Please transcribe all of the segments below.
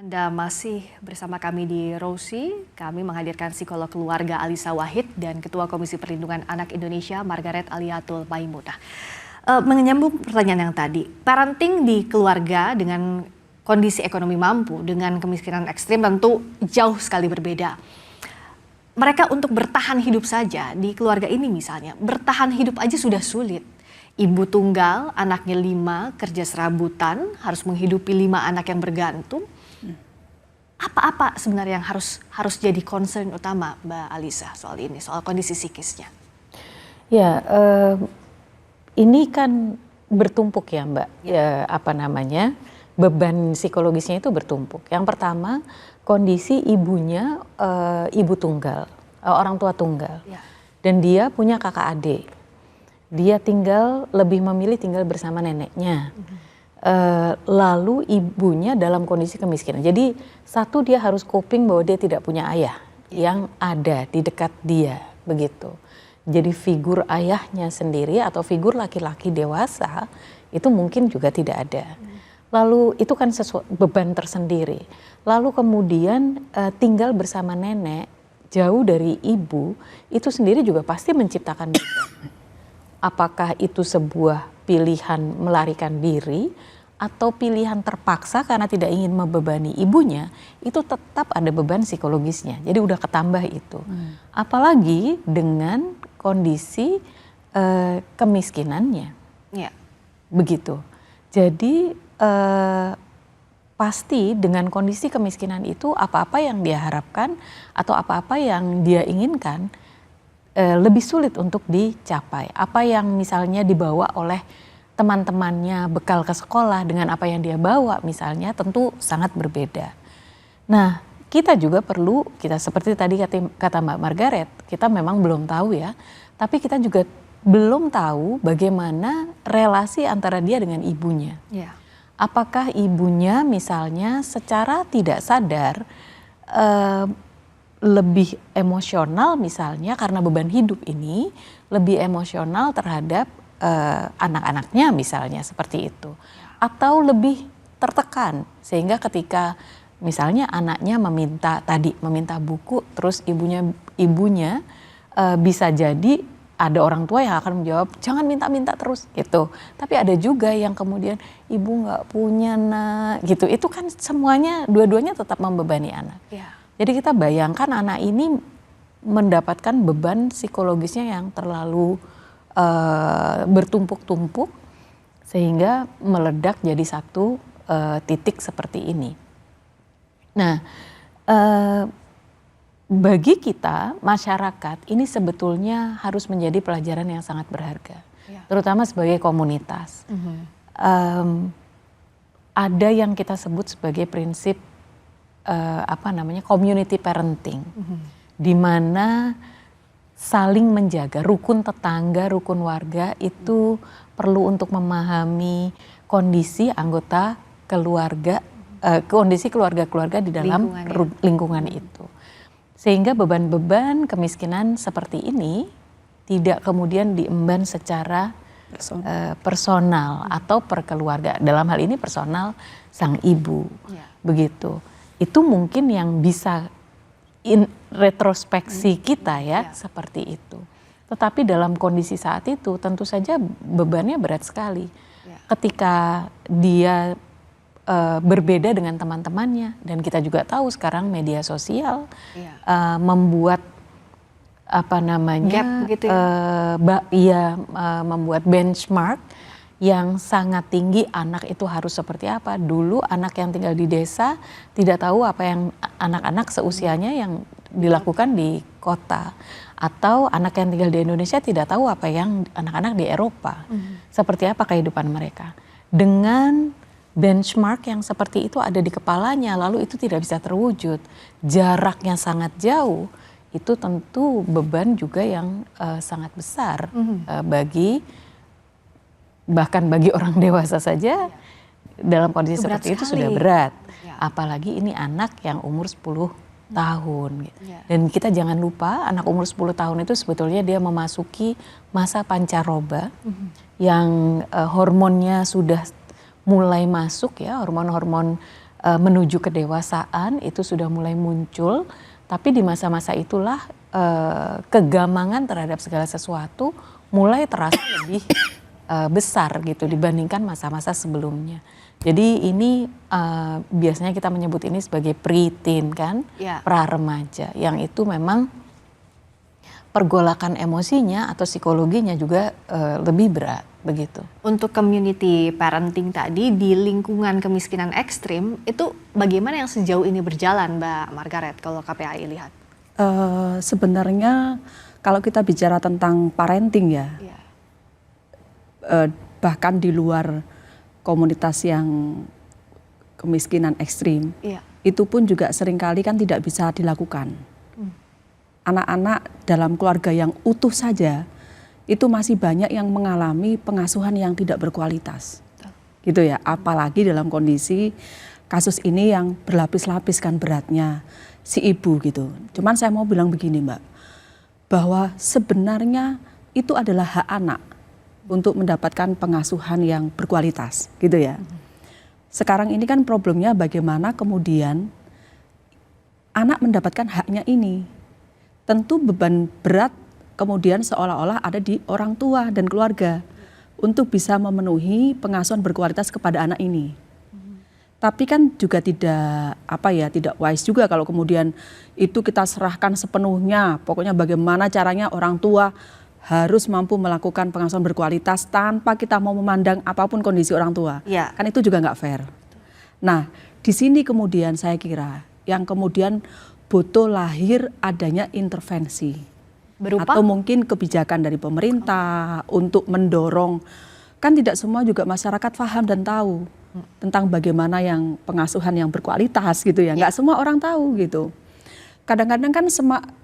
Anda masih bersama kami di Rosi. Kami menghadirkan psikolog keluarga Alisa Wahid dan Ketua Komisi Perlindungan Anak Indonesia Margaret Aliatul Maimunah. Menyambung pertanyaan yang tadi, parenting di keluarga dengan kondisi ekonomi mampu dengan kemiskinan ekstrim tentu jauh sekali berbeda. Mereka untuk bertahan hidup saja di keluarga ini misalnya, bertahan hidup aja sudah sulit. Ibu tunggal, anaknya 5, kerja serabutan, harus menghidupi 5 anak yang bergantung. Apa sebenarnya yang harus jadi concern utama Mbak Alisa soal ini, soal kondisi psikisnya? Ya, ini kan bertumpuk ya Mbak, beban psikologisnya itu bertumpuk. Yang pertama, kondisi ibunya ibu tunggal, orang tua tunggal, dan dia punya kakak adik. Dia lebih memilih tinggal bersama neneknya. Lalu ibunya dalam kondisi kemiskinan. Jadi satu, dia harus coping bahwa dia tidak punya ayah yang ada di dekat dia, begitu. Jadi figur ayahnya sendiri atau figur laki-laki dewasa itu mungkin juga tidak ada. Lalu itu kan beban tersendiri. Lalu kemudian tinggal bersama nenek jauh dari ibu itu sendiri juga pasti menciptakan beban. Apakah itu sebuah pilihan melarikan diri atau pilihan terpaksa karena tidak ingin membebani ibunya, itu tetap ada beban psikologisnya. Jadi udah ketambah itu. Apalagi dengan kondisi kemiskinannya. Ya. Begitu. Jadi pasti dengan kondisi kemiskinan itu apa-apa yang dia harapkan atau apa-apa yang dia inginkan lebih sulit untuk dicapai. Apa yang misalnya dibawa oleh teman-temannya bekal ke sekolah dengan apa yang dia bawa misalnya tentu sangat berbeda. Nah, kita juga perlu, seperti tadi kata Mbak Margaret, kita memang belum tahu ya, tapi kita juga belum tahu bagaimana relasi antara dia dengan ibunya. Ya. Apakah ibunya misalnya secara tidak sadar lebih emosional misalnya karena beban hidup ini, lebih emosional terhadap anak-anaknya misalnya seperti itu. Atau lebih tertekan sehingga ketika misalnya anaknya meminta buku, terus ibunya bisa jadi ada orang tua yang akan menjawab jangan minta-minta terus gitu. Tapi ada juga yang kemudian ibu nggak punya nak gitu. Itu kan semuanya dua-duanya tetap membebani anak. Ya. Jadi kita bayangkan anak ini mendapatkan beban psikologisnya yang terlalu bertumpuk-tumpuk sehingga meledak jadi satu titik seperti ini. Nah, bagi kita masyarakat ini sebetulnya harus menjadi pelajaran yang sangat berharga, terutama sebagai komunitas. Ada yang kita sebut sebagai prinsip community parenting, di mana saling menjaga, rukun tetangga, rukun warga itu perlu untuk memahami kondisi anggota keluarga, kondisi keluarga-keluarga di dalam lingkungan itu. Sehingga beban-beban kemiskinan seperti ini tidak kemudian diemban secara personal atau perkeluarga. Dalam hal ini personal sang ibu, begitu. Itu mungkin yang bisa retrospeksi kita ya, seperti itu. Tetapi dalam kondisi saat itu tentu saja bebannya berat sekali. Ketika dia berbeda dengan teman-temannya, dan kita juga tahu sekarang media sosial membuat gap gitu ya? Membuat benchmark yang sangat tinggi anak itu harus seperti apa. Dulu anak yang tinggal di desa tidak tahu apa yang anak-anak seusianya yang dilakukan di kota. Atau anak yang tinggal di Indonesia tidak tahu apa yang anak-anak di Eropa. Seperti apa kehidupan mereka. Dengan benchmark yang seperti itu ada di kepalanya, lalu itu tidak bisa terwujud. Jaraknya sangat jauh, itu tentu beban juga yang sangat besar bahkan bagi orang dewasa saja dalam kondisi seperti itu sudah berat. Apalagi ini anak yang umur 10 tahun. Dan kita jangan lupa anak umur 10 tahun itu sebetulnya dia memasuki masa pancaroba yang hormonnya sudah mulai masuk ya, hormon-hormon menuju kedewasaan itu sudah mulai muncul, tapi di masa-masa itulah kegamangan terhadap segala sesuatu mulai terasa lebih besar gitu dibandingkan masa-masa sebelumnya. Jadi ini biasanya kita menyebut ini sebagai pre-teen kan, pra remaja, yang itu memang pergolakan emosinya atau psikologinya juga lebih berat begitu. Untuk community parenting tadi di lingkungan kemiskinan ekstrim itu bagaimana yang sejauh ini berjalan, Mbak Margaret, kalau KPAI lihat? Sebenarnya kalau kita bicara tentang parenting ya, bahkan di luar komunitas yang kemiskinan ekstrim, itu pun juga seringkali kan tidak bisa dilakukan. Anak-anak dalam keluarga yang utuh saja itu masih banyak yang mengalami pengasuhan yang tidak berkualitas, gitu ya. Apalagi dalam kondisi kasus ini yang berlapis-lapis kan beratnya si ibu gitu. Cuman saya mau bilang begini Mbak, bahwa sebenarnya itu adalah hak anak untuk mendapatkan pengasuhan yang berkualitas, gitu ya. Sekarang ini kan problemnya bagaimana kemudian anak mendapatkan haknya ini. Tentu beban berat kemudian seolah-olah ada di orang tua dan keluarga untuk bisa memenuhi pengasuhan berkualitas kepada anak ini. Tapi kan juga tidak wise juga kalau kemudian itu kita serahkan sepenuhnya. Pokoknya bagaimana caranya orang tua harus mampu melakukan pengasuhan berkualitas tanpa kita mau memandang apapun kondisi orang tua. Kan itu juga nggak fair. Nah, di sini kemudian saya kira yang kemudian butuh lahir adanya intervensi. Berupa? Atau mungkin kebijakan dari pemerintah untuk mendorong. Kan tidak semua juga masyarakat paham dan tahu tentang bagaimana yang pengasuhan yang berkualitas gitu ya. Nggak semua orang tahu gitu. Kadang-kadang kan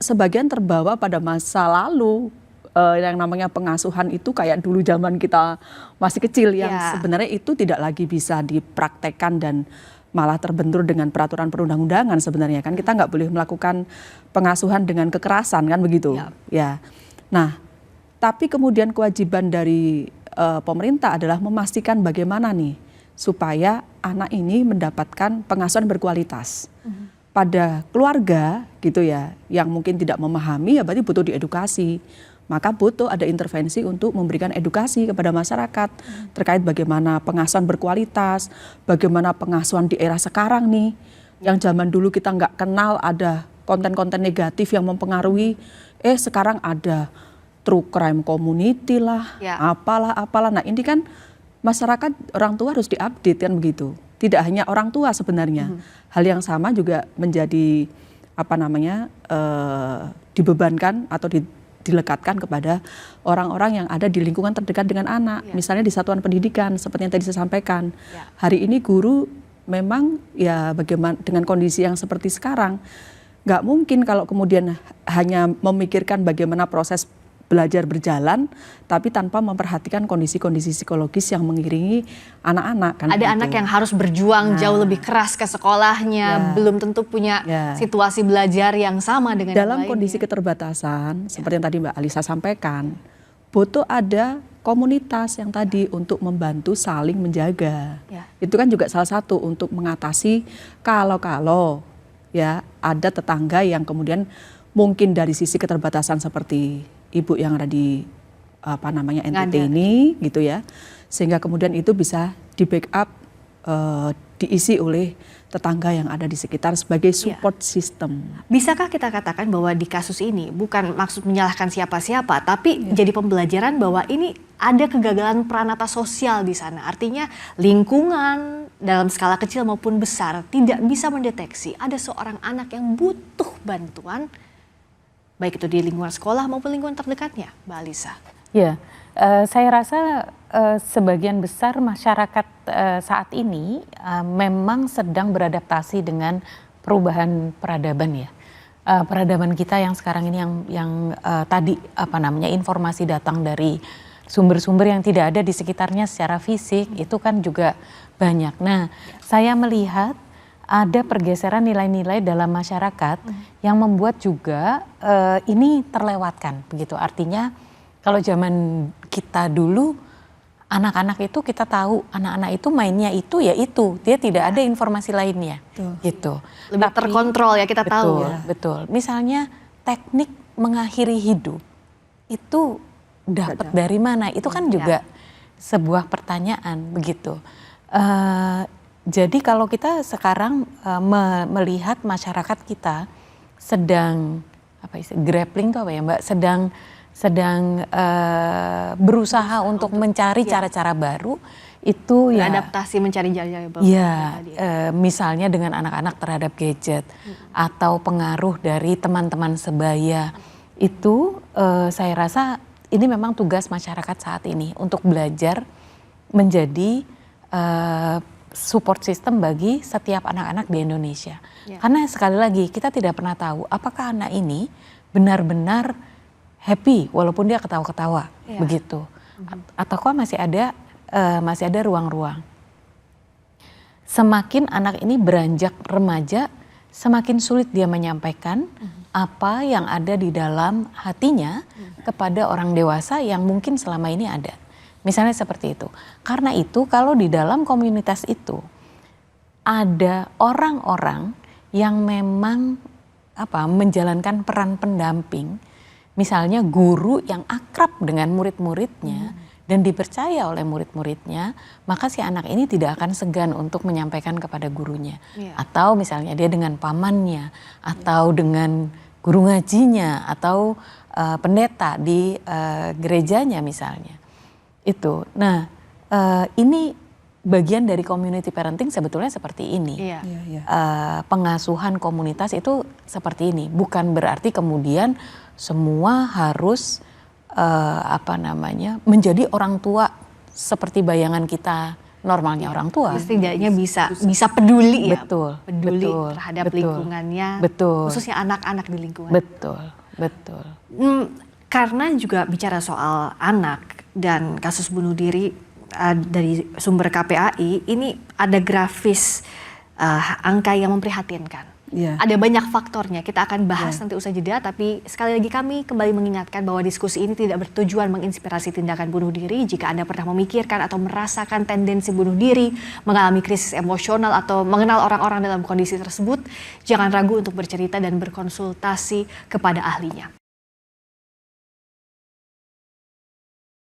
sebagian terbawa pada masa lalu. Yang namanya pengasuhan itu kayak dulu zaman kita masih kecil yang sebenarnya itu tidak lagi bisa dipraktekkan dan malah terbentur dengan peraturan perundang-undangan sebenarnya kan. Kita nggak boleh melakukan pengasuhan dengan kekerasan kan begitu. Ya. Nah, tapi kemudian kewajiban dari pemerintah adalah memastikan bagaimana nih supaya anak ini mendapatkan pengasuhan berkualitas. Pada keluarga gitu ya, yang mungkin tidak memahami ya berarti butuh diedukasi. Maka butuh ada intervensi untuk memberikan edukasi kepada masyarakat terkait bagaimana pengasuhan berkualitas, bagaimana pengasuhan di era sekarang nih, yang zaman dulu kita nggak kenal ada konten-konten negatif yang mempengaruhi, sekarang ada true crime community lah, apalah. Nah ini kan masyarakat, orang tua harus diupdate kan begitu. Tidak hanya orang tua sebenarnya, hal yang sama juga menjadi dibebankan atau dilekatkan kepada orang-orang yang ada di lingkungan terdekat dengan anak. Misalnya di satuan pendidikan, seperti yang tadi saya sampaikan. Hari ini guru memang ya bagaimana dengan kondisi yang seperti sekarang, nggak mungkin kalau kemudian hanya memikirkan bagaimana proses belajar berjalan, tapi tanpa memperhatikan kondisi-kondisi psikologis yang mengiringi anak-anak. Kan ada anak yang harus berjuang jauh lebih keras ke sekolahnya, belum tentu punya situasi belajar yang sama dengan dalam kondisi keterbatasan, seperti yang tadi Mbak Alisa sampaikan, butuh ada komunitas yang tadi untuk membantu saling menjaga. Itu kan juga salah satu untuk mengatasi kalau ya ada tetangga yang kemudian mungkin dari sisi keterbatasan seperti ibu yang ada di NTT ini gitu ya, sehingga kemudian itu bisa di backup, diisi oleh tetangga yang ada di sekitar sebagai support system. Bisakah kita katakan bahwa di kasus ini bukan maksud menyalahkan siapa-siapa, tapi jadi pembelajaran bahwa ini ada kegagalan peranata sosial di sana. Artinya lingkungan dalam skala kecil maupun besar tidak bisa mendeteksi ada seorang anak yang butuh bantuan, baik itu di lingkungan sekolah maupun lingkungan terdekatnya, Mbak Alisa. Ya, saya rasa sebagian besar masyarakat saat ini memang sedang beradaptasi dengan perubahan peradaban ya. Peradaban kita yang sekarang ini yang tadi informasi datang dari sumber-sumber yang tidak ada di sekitarnya secara fisik itu kan juga banyak. Nah, saya melihat ada pergeseran nilai-nilai dalam masyarakat yang membuat juga ini terlewatkan begitu. Artinya kalau zaman kita dulu Anak-anak itu kita tahu, anak-anak itu mainnya itu ya itu, dia tidak ada informasi lainnya, gitu. Lebih terkontrol ya, kita tahu ya. Betul. Misalnya teknik mengakhiri hidup itu dapat dari mana? Itu kan juga sebuah pertanyaan, begitu. Jadi kalau kita sekarang melihat masyarakat kita sedang grappling itu apa ya Mbak? Sedang berusaha untuk mencari cara-cara baru itu ya adaptasi mencari jalan baru. Ya, misalnya dengan anak-anak terhadap gadget atau pengaruh dari teman-teman sebaya itu saya rasa ini memang tugas masyarakat saat ini untuk belajar menjadi support system bagi setiap anak-anak di Indonesia. Karena sekali lagi kita tidak pernah tahu apakah anak ini benar-benar happy walaupun dia ketawa-ketawa begitu, ataukah masih ada ruang-ruang. Semakin anak ini beranjak remaja, semakin sulit dia menyampaikan apa yang ada di dalam hatinya kepada orang dewasa yang mungkin selama ini ada. Misalnya seperti itu. Karena itu kalau di dalam komunitas itu ada orang-orang yang memang menjalankan peran pendamping, misalnya guru yang akrab dengan murid-muridnya dan dipercaya oleh murid-muridnya, maka si anak ini tidak akan segan untuk menyampaikan kepada gurunya. Atau misalnya dia dengan pamannya, atau dengan guru ngajinya, atau pendeta di gerejanya misalnya. Itu. Nah, ini bagian dari community parenting sebetulnya seperti ini. Pengasuhan komunitas itu seperti ini. Bukan berarti kemudian semua harus menjadi orang tua seperti bayangan kita normalnya orang tua. Setidaknya bisa peduli ya. Betul. Terhadap lingkungannya. Betul. Khususnya anak-anak di lingkungan. Betul. Karena juga bicara soal anak dan kasus bunuh diri dari sumber KPAI, ini ada grafis angka yang memprihatinkan. Ada banyak faktornya, kita akan bahas nanti usai jeda, tapi sekali lagi kami kembali mengingatkan bahwa diskusi ini tidak bertujuan menginspirasi tindakan bunuh diri. Jika Anda pernah memikirkan atau merasakan tendensi bunuh diri, mengalami krisis emosional atau mengenal orang-orang dalam kondisi tersebut, jangan ragu untuk bercerita dan berkonsultasi kepada ahlinya.